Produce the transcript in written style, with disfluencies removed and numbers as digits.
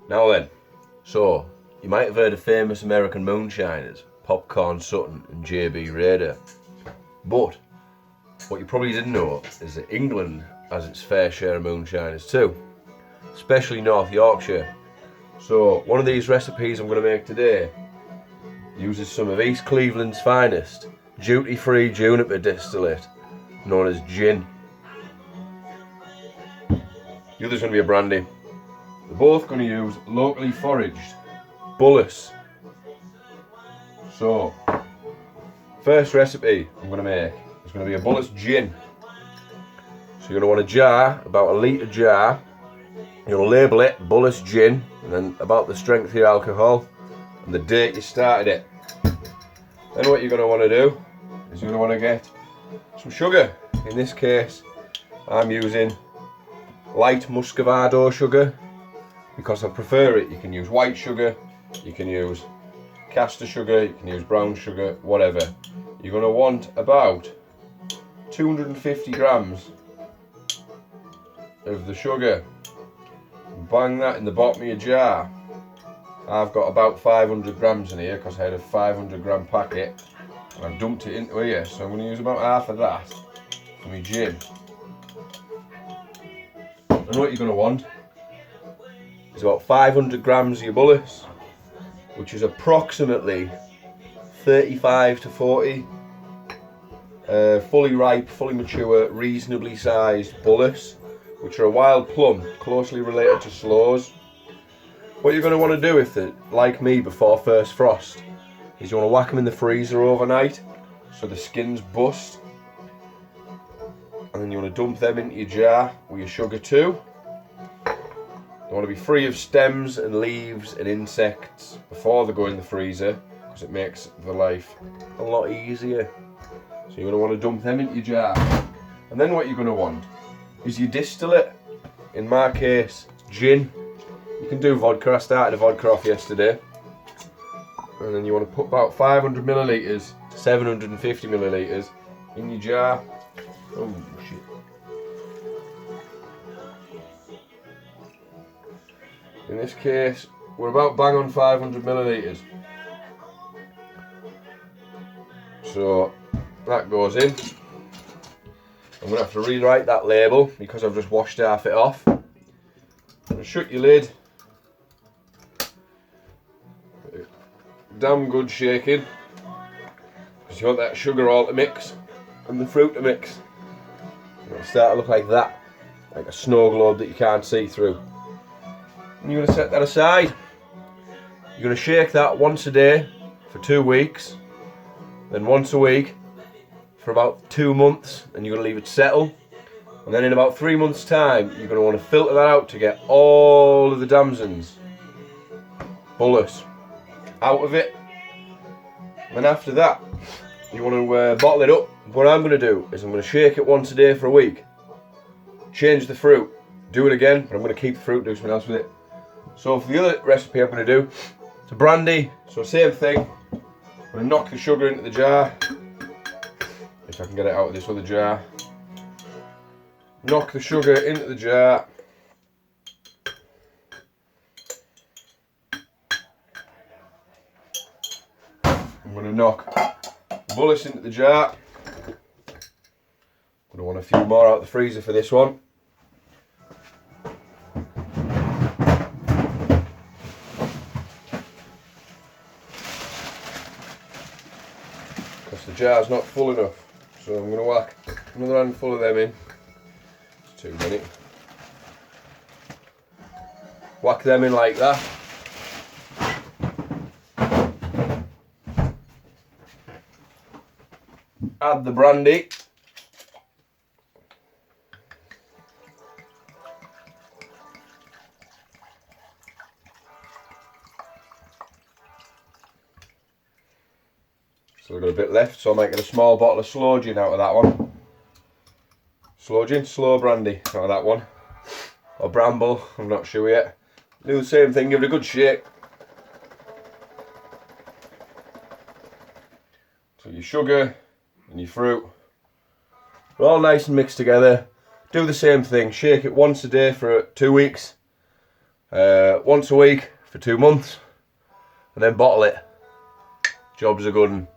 Now then, so you might have heard of famous American moonshiners, Popcorn Sutton and JB Raider. But what you probably didn't know is that England has its fair share of moonshiners too, especially North Yorkshire. So one of these recipes I'm going to make today uses some of East Cleveland's finest duty-free Juniper distillate known as gin. The other's going to be a brandy. They're both going to use locally foraged Bullace. So, first recipe I'm going to make is going to be a Bullace gin. So you're going to want a jar, about a litre jar. You're going to label it Bullace gin, and then about the strength of your alcohol and the date you started it. Then what you're going to want to do is you're going to want to get some sugar. In this case I'm using light Muscovado sugar because I prefer it. You can use white sugar, you can use caster sugar, you can use brown sugar, whatever. You're going to want about 250 grams of the sugar. Bang that in the bottom of your jar. I've got about 500 grams in here because I had a 500 gram packet and I've dumped it into here, so I'm going to use about half of that for my gin. And what you're going to want is about 500 grams of your Bullace, which is approximately 35 to 40 fully ripe, fully mature, reasonably sized Bullace, which are a wild plum closely related to Sloes. What you're going to want to do with it, like me before first frost, is you want to whack them in the freezer overnight so the skins bust, and then you want to dump them into your jar with your sugar too. They want to be free of stems and leaves and insects before they go in the freezer because it makes the life a lot easier. So you're going to want to dump them into your jar. And then what you're going to want is your distillate. In my case, gin. You can do vodka. I started a vodka off yesterday. And then you want to put about 500 millilitres to 750 millilitres in your jar. Oh shit. In this case, we're about bang on 500 millilitres. So that goes in. I'm going to have to rewrite that label because I've just washed half it off. And shut your lid. Damn good shaking, because you want that sugar all to mix and the fruit to mix. It'll start to look like that, like a snow globe that you can't see through. And you're going to set that aside. You're going to shake that once a day for 2 weeks, then once a week for about 2 months, and you're going to leave it settle. And then in about 3 months' time, you're going to want to filter that out to get all of the Damsons, Bullace, out of it. And then after that, you want to bottle it up. What I'm going to do is I'm going to shake it once a day for a week, change the fruit, do it again, but I'm going to keep the fruit, do something else with it. So for the other recipe I'm going to do, it's a brandy, so same thing. I'm going to knock the sugar into the jar, if I can get it out of this other jar. Knock the sugar into the jar. I'm going to knock Bullace into the jar. I'm going to want a few more out of the freezer for this one. Because the jar's not full enough. So I'm going to whack another handful of them in. It's too many. Whack them in like that. Add the brandy. Still got a bit left, so I'm making a small bottle of Sloe gin out of that one. Sloe gin, Sloe brandy out of that one. Or bramble, I'm not sure yet. Do the same thing, give it a good shake. So your sugar and your fruit are all nice and mixed together. Do the same thing, shake it once a day for 2 weeks. once a week for 2 months, and then bottle it. Job's a good one.